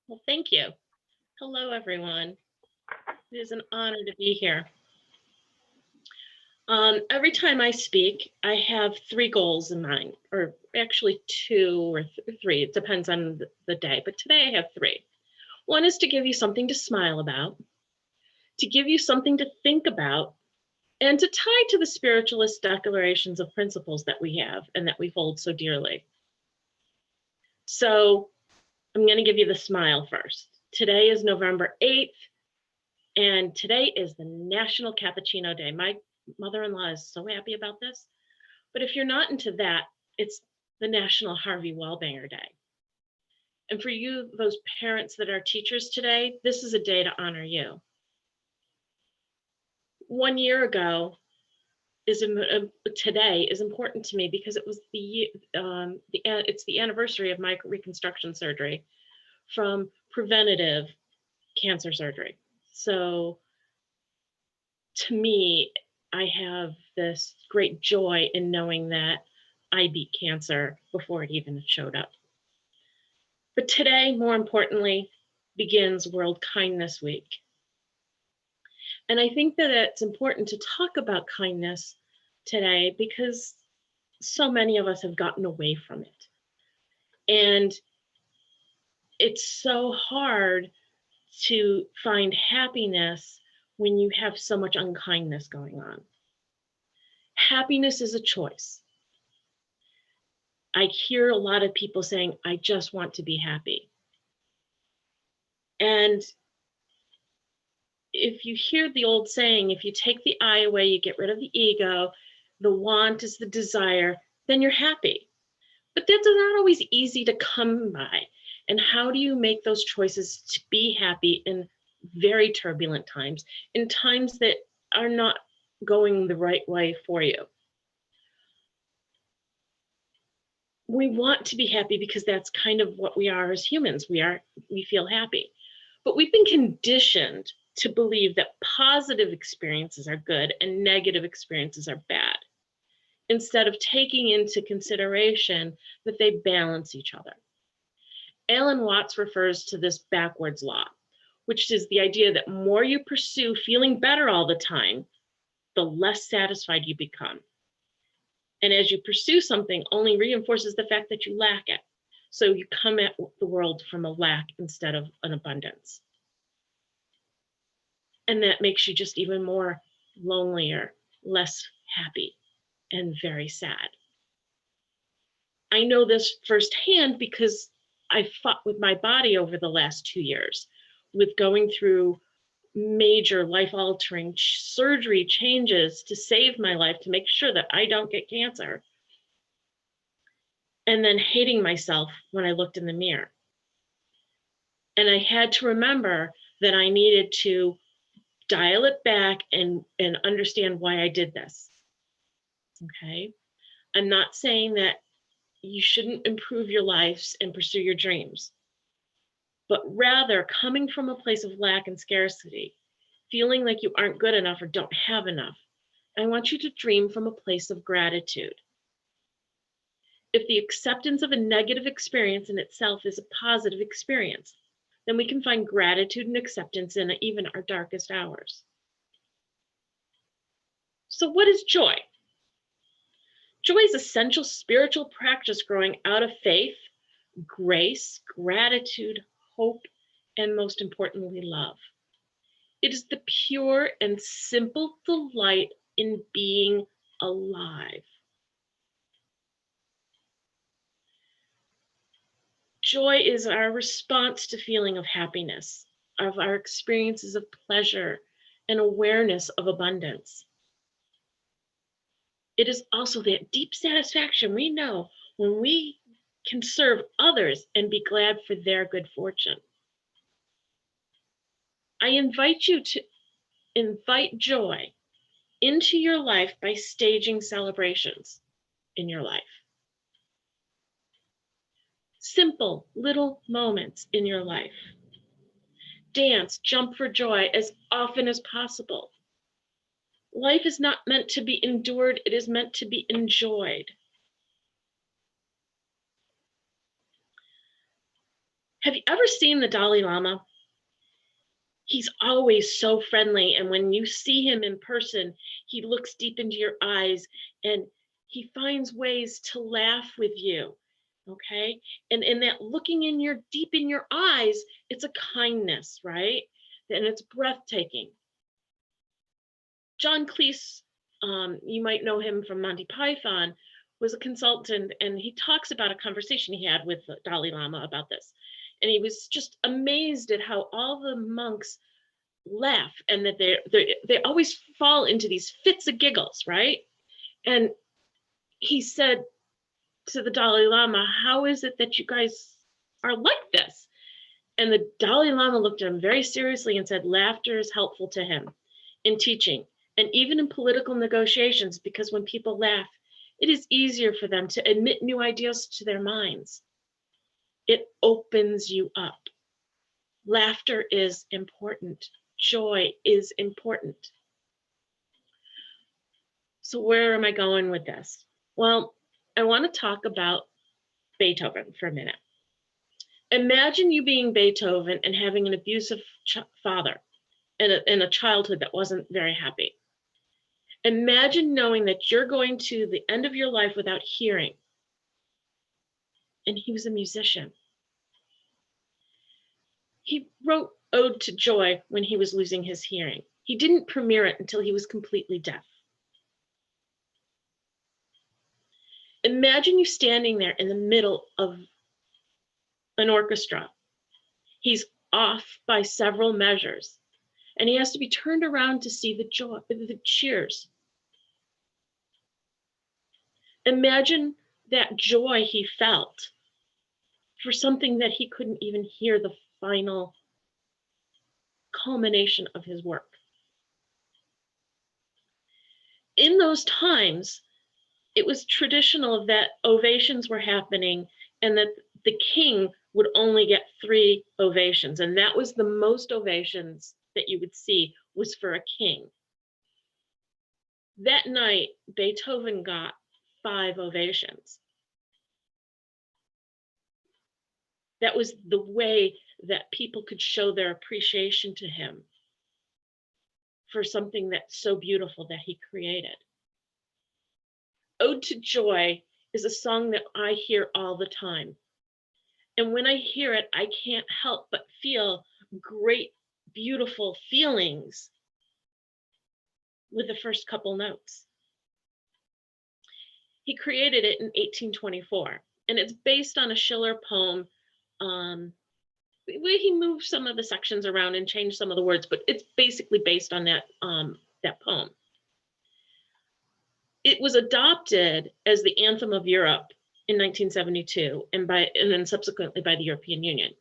Well, thank you. Hello, everyone. It is an honor to be here. Every time I speak, I have three goals in mind, or actually two or three. It depends on the day, but today I have three. One is to give you something to smile about, to give you something to think about, and to tie to the spiritualist declarations of principles that we have and that we hold so dearly. So I'm going to give you the smile first. Today is November 8th. And today is the National Cappuccino Day. My mother-in-law is so happy about this. But if you're not into that, it's the National Harvey Wallbanger Day. And for you, those parents that are teachers today, this is a day to honor you. 1 year ago today is important to me because it was it's the anniversary of my reconstruction surgery from preventative cancer surgery. So to me, I have this great joy in knowing that I beat cancer before it even showed up. But today, more importantly, begins World Kindness Week. And I think that it's important to talk about kindness today because so many of us have gotten away from it. And it's so hard to find happiness when you have so much unkindness going on. Happiness is a choice. I hear a lot of people saying, I just want to be happy. And if you hear the old saying, if you take the I away, you get rid of the ego, the want is the desire, then you're happy. But that's not always easy to come by. And how do you make those choices to be happy in very turbulent times, in times that are not going the right way for you? We want to be happy because that's kind of what we are as humans. We feel happy. But we've been conditioned to believe that positive experiences are good and negative experiences are bad, instead of taking into consideration that they balance each other. Alan Watts refers to this backwards law, which is the idea that more you pursue feeling better all the time, the less satisfied you become. And as you pursue something, only reinforces the fact that you lack it. So you come at the world from a lack instead of an abundance. And that makes you just even more lonelier, less happy, and very sad. I know this firsthand because I fought with my body over the last 2 years with going through major life-altering surgery changes to save my life, to make sure that I don't get cancer. And then hating myself when I looked in the mirror. And I had to remember that I needed to dial it back and understand why I did this. Okay. I'm not saying that you shouldn't improve your lives and pursue your dreams, but rather coming from a place of lack and scarcity, feeling like you aren't good enough or don't have enough. I want you to dream from a place of gratitude. If the acceptance of a negative experience in itself is a positive experience, then we can find gratitude and acceptance in even our darkest hours. So what is joy? Joy is essential spiritual practice growing out of faith, grace, gratitude, hope, and most importantly, love. It is the pure and simple delight in being alive. Joy is our response to feeling of happiness, of our experiences of pleasure and awareness of abundance. It is also that deep satisfaction we know when we can serve others and be glad for their good fortune. I invite you to invite joy into your life by staging celebrations in your life. Simple little moments in your life. Dance, jump for joy as often as possible. Life is not meant to be endured, it is meant to be enjoyed. Have you ever seen the Dalai Lama? He's always so friendly. And when you see him in person, he looks deep into your eyes and he finds ways to laugh with you. Okay. And in that looking in your deep in your eyes, it's a kindness, right? And it's breathtaking. John Cleese, you might know him from Monty Python, was a consultant, and he talks about a conversation he had with the Dalai Lama about this. And he was just amazed at how all the monks laugh and that they always fall into these fits of giggles, right? And he said to the Dalai Lama, how is it that you guys are like this? And the Dalai Lama looked at him very seriously and said, laughter is helpful to him in teaching and even in political negotiations, because when people laugh, it is easier for them to admit new ideas to their minds. It opens you up. Laughter is important. Joy is important. So where am I going with this? Well, I want to talk about Beethoven for a minute. Imagine you being Beethoven and having an abusive father and a childhood that wasn't very happy. Imagine knowing that you're going to the end of your life without hearing. And he was a musician. He wrote Ode to Joy when he was losing his hearing. He didn't premiere it until he was completely deaf. Imagine you standing there in the middle of an orchestra. He's off by several measures, and he has to be turned around to see the joy, the cheers. Imagine that joy he felt for something that he couldn't even hear the final culmination of his work. In those times, it was traditional that ovations were happening and that the king would only get 3 ovations. And that was the most ovations that you would see was for a king. That night, Beethoven got 5 ovations. That was the way that people could show their appreciation to him for something that's so beautiful that he created. Ode to Joy is a song that I hear all the time. And when I hear it, I can't help but feel great, beautiful feelings with the first couple notes. He created it in 1824, and it's based on a Schiller poem. He moved some of the sections around and changed some of the words, but it's basically based on that poem. It was adopted as the anthem of Europe in 1972, and then subsequently by the European Union.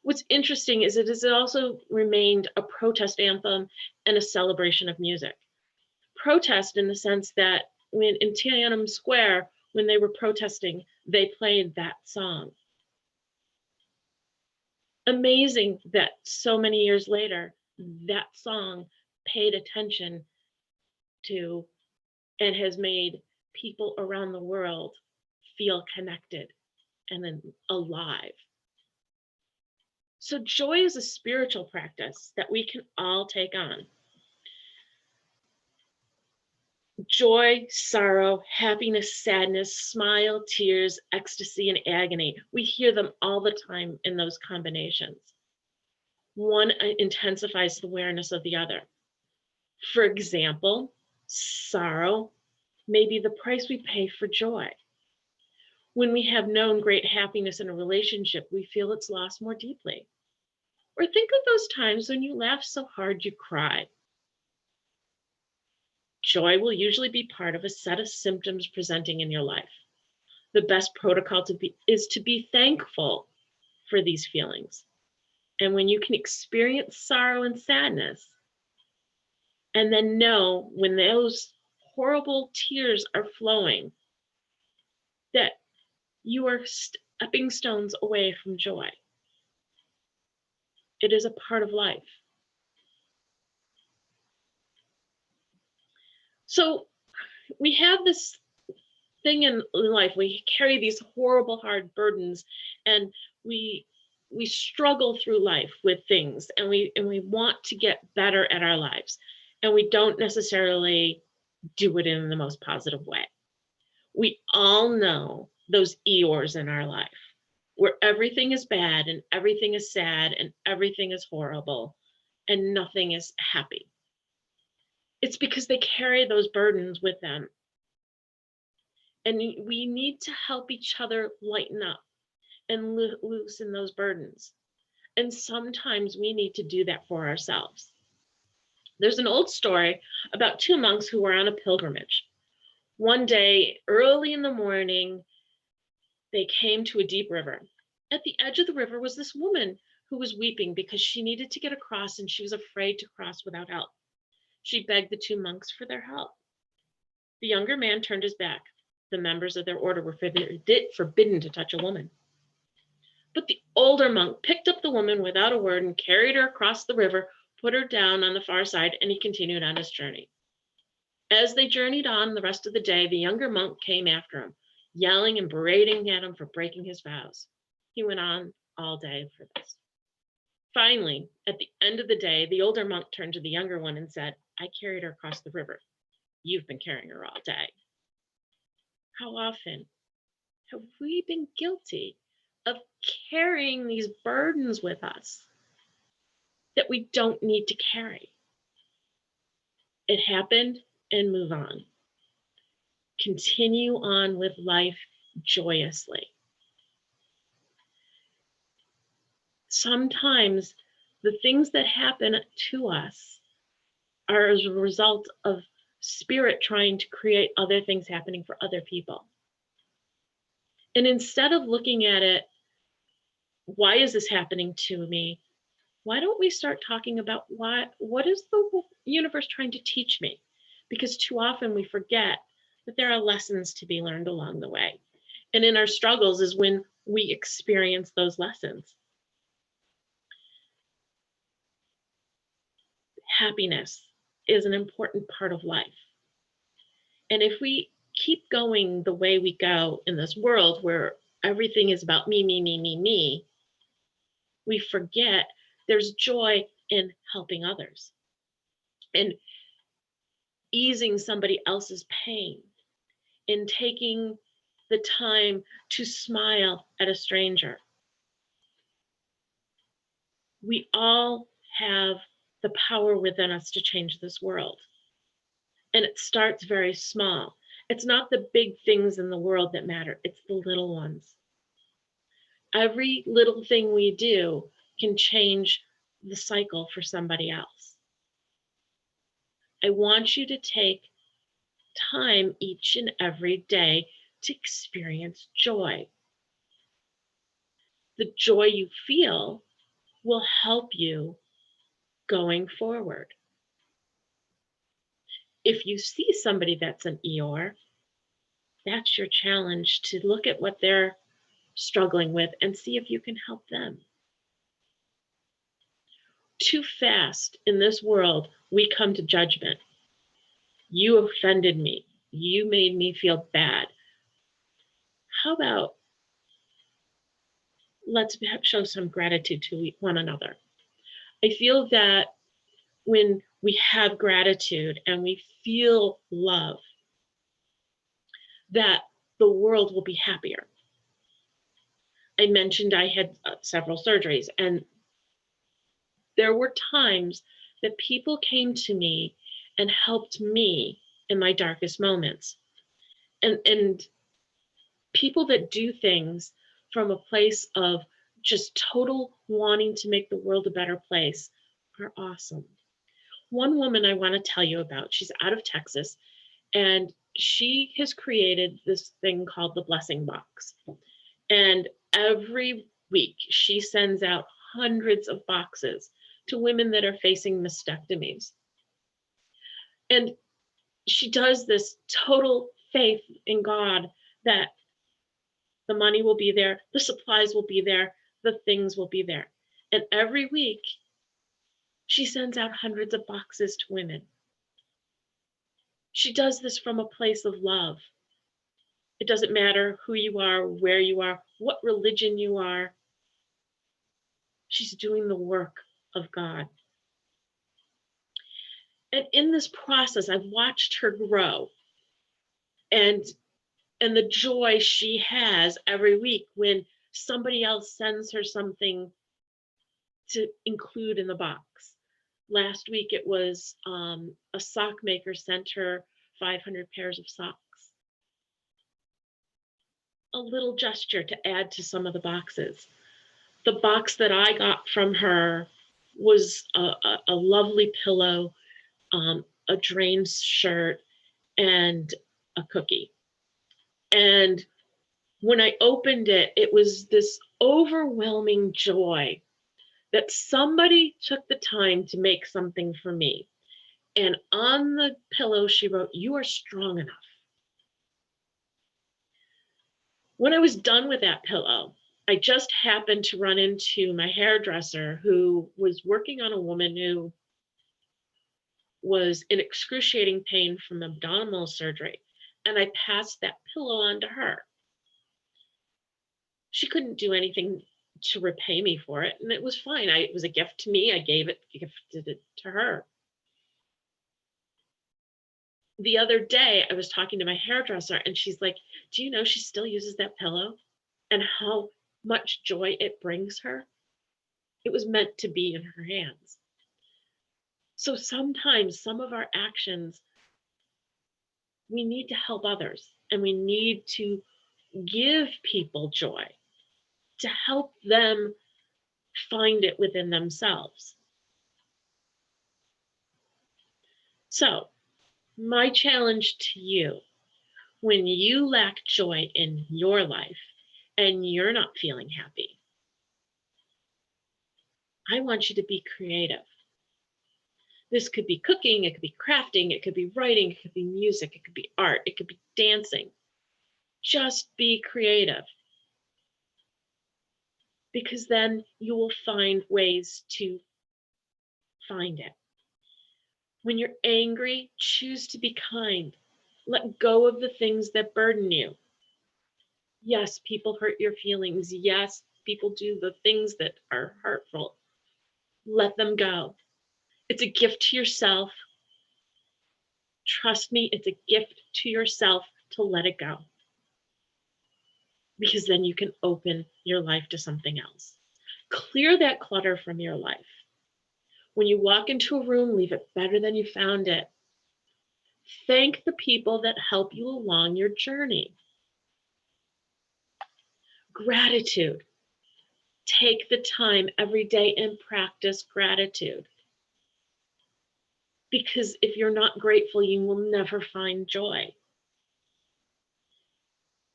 What's interesting is it has also remained a protest anthem and a celebration of music. Protest in the sense that when in Tiananmen Square, when they were protesting, they played that song. Amazing that so many years later, that song paid attention to and has made people around the world feel connected and then alive. So joy is a spiritual practice that we can all take on. Joy, sorrow, happiness, sadness, smile, tears, ecstasy, and agony. We hear them all the time in those combinations. One intensifies the awareness of the other. For example, sorrow may be the price we pay for joy. When we have known great happiness in a relationship, we feel its loss more deeply. Or think of those times when you laugh so hard you cry. Joy will usually be part of a set of symptoms presenting in your life. The best protocol is to be thankful for these feelings. And when you can experience sorrow and sadness, and then know when those horrible tears are flowing, that you are stepping stones away from joy. It is a part of life. So we have this thing in life, we carry these horrible, hard burdens, and we we struggle through life with things, and we want to get better at our lives, and we don't necessarily do it in the most positive way. We all know those Eeyores in our life where everything is bad and everything is sad and everything is horrible and nothing is happy. It's because they carry those burdens with them. And we need to help each other lighten up and loosen those burdens. And sometimes we need to do that for ourselves. There's an old story about two monks who were on a pilgrimage. One day, early in the morning, they came to a deep river. At the edge of the river was this woman who was weeping because she needed to get across and she was afraid to cross without help. She begged the two monks for their help. The younger man turned his back. The members of their order were forbidden to touch a woman. But the older monk picked up the woman without a word and carried her across the river, put her down on the far side, and he continued on his journey. As they journeyed on the rest of the day, the younger monk came after him, yelling and berating at him for breaking his vows. He went on all day for this. Finally, at the end of the day, the older monk turned to the younger one and said, "I carried her across the river. You've been carrying her all day." How often have we been guilty of carrying these burdens with us that we don't need to carry? It happened, and move on. Continue on with life joyously. Sometimes the things that happen to us are as a result of spirit trying to create other things happening for other people. And instead of looking at it, why is this happening to me? Why don't we start talking about what is the universe trying to teach me? Because too often we forget that there are lessons to be learned along the way. And in our struggles is when we experience those lessons. Happiness is an important part of life. And if we keep going the way we go in this world where everything is about me, me, me, me, me, we forget there's joy in helping others and easing somebody else's pain, in taking the time to smile at a stranger. We all have the power within us to change this world. And it starts very small. It's not the big things in the world that matter, it's the little ones. Every little thing we do can change the cycle for somebody else. I want you to take time each and every day to experience joy. The joy you feel will help you going forward. If you see somebody that's an Eeyore, that's your challenge to look at what they're struggling with and see if you can help them. Too fast in this world, we come to judgment. You offended me. You made me feel bad. How about let's show some gratitude to one another? I feel that when we have gratitude and we feel love, that the world will be happier. I mentioned I had several surgeries, and there were times that people came to me and helped me in my darkest moments. And people that do things from a place of just total wanting to make the world a better place are awesome. One woman I want to tell you about, she's out of Texas, and she has created this thing called the Blessing Box. And every week she sends out hundreds of boxes to women that are facing mastectomies. And she does this total faith in God that the money will be there, the supplies will be there, the things will be there. And every week she sends out hundreds of boxes to women. She does this from a place of love. It doesn't matter who you are, where you are, what religion you are. She's doing the work of God. And in this process, I've watched her grow, and the joy she has every week when somebody else sends her something to include in the box. Last week it was a sock maker sent her 500 pairs of socks. A little gesture to add to some of the boxes. The box that I got from her was a lovely pillow, a drain shirt, and a cookie. And when I opened it, it was this overwhelming joy that somebody took the time to make something for me. And on the pillow, she wrote, "You are strong enough." When I was done with that pillow, I just happened to run into my hairdresser, who was working on a woman who was in excruciating pain from abdominal surgery. And I passed that pillow on to her. She couldn't do anything to repay me for it, and it was fine. It was a gift to me. I gifted it to her. The other day, I was talking to my hairdresser, and she's like, "Do you know she still uses that pillow and how much joy it brings her?" It was meant to be in her hands. So sometimes some of our actions, we need to help others, and we need to give people joy to help them find it within themselves. So my challenge to you, when you lack joy in your life and you're not feeling happy, I want you to be creative. This could be cooking, it could be crafting, it could be writing, it could be music, it could be art, it could be dancing. Just be creative, because then you will find ways to find it. When you're angry, choose to be kind. Let go of the things that burden you. Yes, people hurt your feelings. Yes, people do the things that are hurtful. Let them go. It's a gift to yourself. Trust me, it's a gift to yourself to let it go. Because then you can open your life to something else. Clear that clutter from your life. When you walk into a room, leave it better than you found it. Thank the people that help you along your journey. Gratitude. Take the time every day and practice gratitude. Because if you're not grateful, you will never find joy.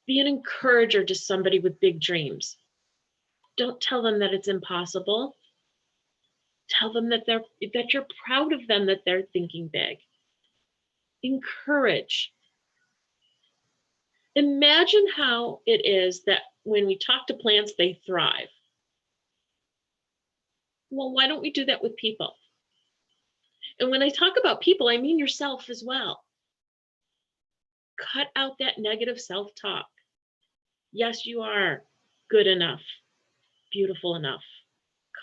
Be an encourager to somebody with big dreams. Don't tell them that it's impossible. Tell them that you're proud of them, that they're thinking big. Encourage. Imagine how it is that when we talk to plants, they thrive. Well, why don't we do that with people? And when I talk about people, I mean yourself as well. Cut out that negative self-talk. Yes, you are good enough, beautiful enough,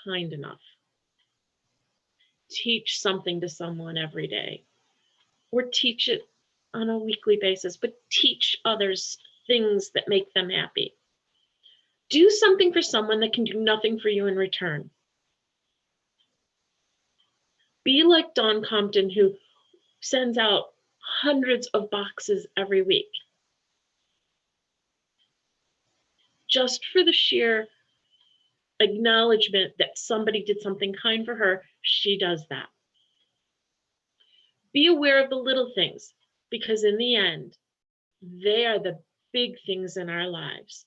kind enough. Teach something to someone every day, or teach it on a weekly basis, but teach others things that make them happy. Do something for someone that can do nothing for you in return. Be like Don Compton, who sends out hundreds of boxes every week. Just for the sheer acknowledgement that somebody did something kind for her, she does that. Be aware of the little things, because in the end, they are the big things in our lives.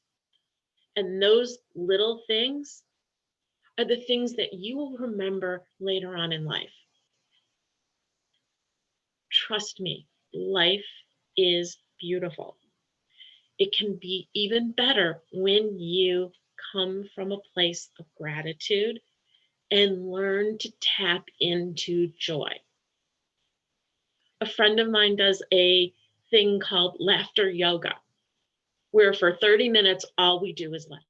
And those little things are the things that you will remember later on in life. Trust me, life is beautiful. It can be even better when you come from a place of gratitude and learn to tap into joy. A friend of mine does a thing called laughter yoga, where for 30 minutes, all we do is laugh.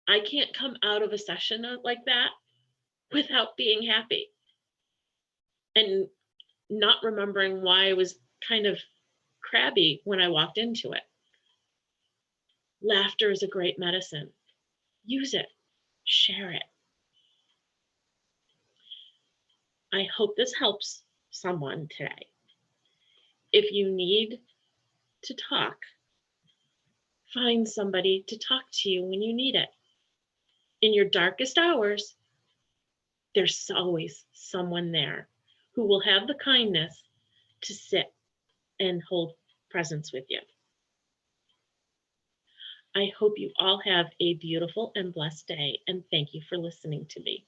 I can't come out of a session like that without being happy and not remembering why I was kind of crabby when I walked into it. Laughter is a great medicine. Use it, share it. I hope this helps someone today. If you need to talk, find somebody to talk to you when you need it. In your darkest hours, there's always someone there who will have the kindness to sit and hold presence with you. I hope you all have a beautiful and blessed day, and thank you for listening to me.